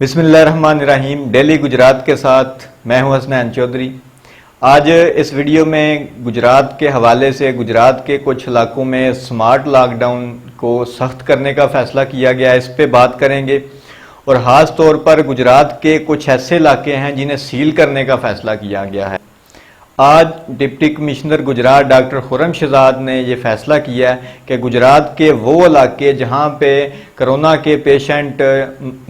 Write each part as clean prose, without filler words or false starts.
बिस्मिल्लाहिर्रहमानिर्रहीम। दिल्ली गुजरात के साथ मैं हूं हसनैन चौधरी। आज इस वीडियो में गुजरात के हवाले से गुजरात के कुछ इलाकों में स्मार्ट लॉकडाउन को सख्त करने का फ़ैसला किया गया है, इस पे बात करेंगे। और ख़ास तौर पर गुजरात के कुछ ऐसे इलाके हैं जिन्हें सील करने का फ़ैसला किया गया है। आज deputy commissioner Gujarat doctor Khurram Shahzad ने ये फैसला किया है कि गुजरात के वो इलाके जहाँ पे कोरोना के पेशेंट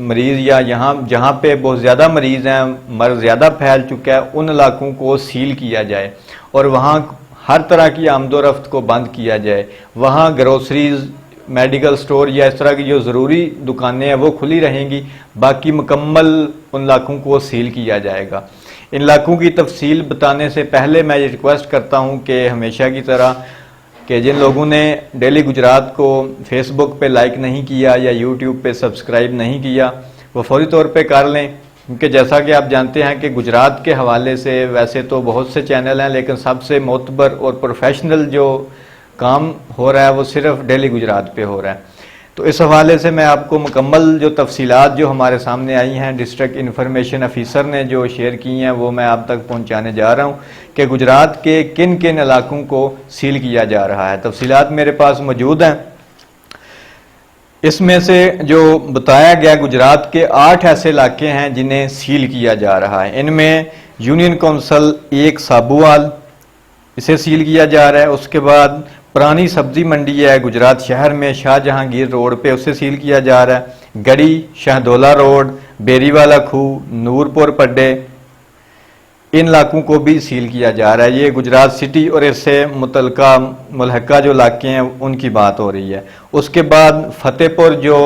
मरीज़ या जहाँ पे बहुत ज़्यादा मरीज़ हैं, मर्ज़ ज़्यादा फैल चुका है, उन इलाकों को सील किया जाए और वहाँ हर तरह की आमदोरफ्त को बंद किया जाए। वहाँ ग्रोसरीज, मेडिकल स्टोर या इस तरह की जो ज़रूरी दुकानें हैं वो खुली रहेंगी, बाकी मुकम्मल उन इलाकों को सील किया जाएगा। इन इलाकों की तफसील बताने से पहले मैं ये रिक्वेस्ट करता हूँ कि हमेशा की तरह कि जिन लोगों ने डेली गुजरात को फेसबुक पे लाइक नहीं किया या यूट्यूब पे सब्सक्राइब नहीं किया वो फौरी तौर पे कर लें, क्योंकि जैसा कि आप जानते हैं कि गुजरात के हवाले से वैसे तो बहुत से चैनल हैं, लेकिन सबसे मोतबर और प्रोफेशनल जो काम हो रहा है वो सिर्फ डेली गुजरात पे हो रहा है। तो इस हवाले से मैं आपको मुकम्मल जो तफसीलात जो हमारे सामने आई हैं डिस्ट्रिक्ट इन्फॉर्मेशन ऑफिसर ने जो शेयर की हैं वो मैं आप तक पहुंचाने जा रहा हूं कि गुजरात के किन किन इलाकों को सील किया जा रहा है। तफसीलात मेरे पास मौजूद हैं। इसमें से जो बताया गया गुजरात के 8 ऐसे इलाके हैं जिन्हें सील किया जा रहा है। इनमें यूनियन काउंसिल 1 साबुवाल, इसे सील किया जा रहा है। उसके बाद पुरानी सब्जी मंडी है गुजरात शहर में शाहजहांगीर रोड पे, उसे सील किया जा रहा है। गड़ी, शाहदौला रोड, बेरीवाला खूह, नूरपुर पड्डे, इन इलाकों को भी सील किया जा रहा है। ये गुजरात सिटी और इससे मुतलका जो इलाके हैं उनकी बात हो रही है। उसके बाद फतेहपुर जो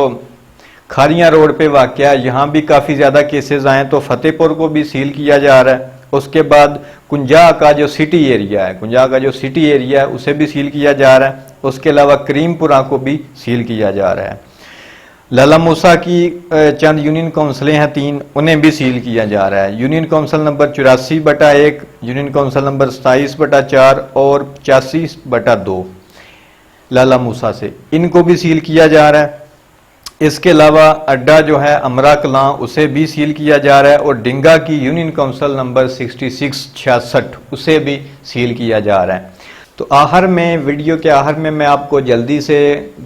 खारियां रोड पे वाक़या है, यहाँ भी काफ़ी ज़्यादा केसेस आए तो फतेहपुर को भी सील किया जा रहा है। उसके बाद कुंजा का जो सिटी एरिया है, उसे भी सील किया जा रहा है। उसके अलावा करीमपुरा को भी सील किया जा रहा है। लाला मूसा की चंद यूनियन काउंसिलें हैं 3, उन्हें भी सील किया जा रहा है। Union council number 84/1, union council number 27/4 और 85/2 लाला मूसा से, इनको भी सील किया जा रहा है। इसके अलावा अड्डा जो है अमरा कलां, उसे भी सील किया जा रहा है। और डिंगा की यूनियन काउंसिल नंबर 6666, उसे भी सील किया जा रहा है। तो वीडियो के आखिर में मैं आपको जल्दी से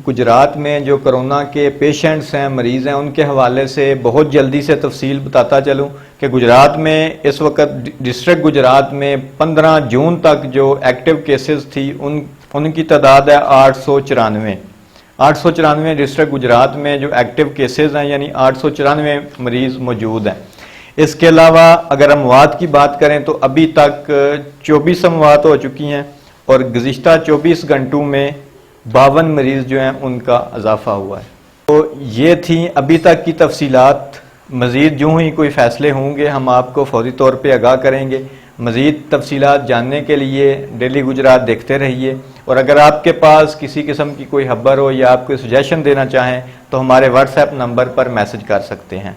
गुजरात में जो कोरोना के पेशेंट्स हैं, मरीज़ हैं, उनके हवाले से बहुत जल्दी से तफसील बताता चलूँ कि गुजरात में इस वक्त डिस्ट्रिक्ट गुजरात में 15 जून तक जो एक्टिव केसेस थी उनकी तादाद है 894 डिस्ट्रिक्ट गुजरात में जो एक्टिव केसेस हैं, यानी 894 मरीज़ मौजूद हैं। इसके अलावा अगर अमवात की बात करें तो अभी तक 24 अमवात हो चुकी हैं और गुज़िश्ता 24 घंटों में 52 मरीज़ जो हैं उनका इजाफा हुआ है। तो ये थी अभी तक की तफसीलात। मज़ीद जो ही कोई फ़ैसले होंगे हम आपको फौरी तौर पे आगाह करेंगे। मज़ीद तफसीलात जानने के लिए डेली गुजरात देखते रहिए। और अगर आपके पास किसी किस्म की कोई खबर हो या आप कोई सजेशन देना चाहें तो हमारे व्हाट्सएप नंबर पर मैसेज कर सकते हैं।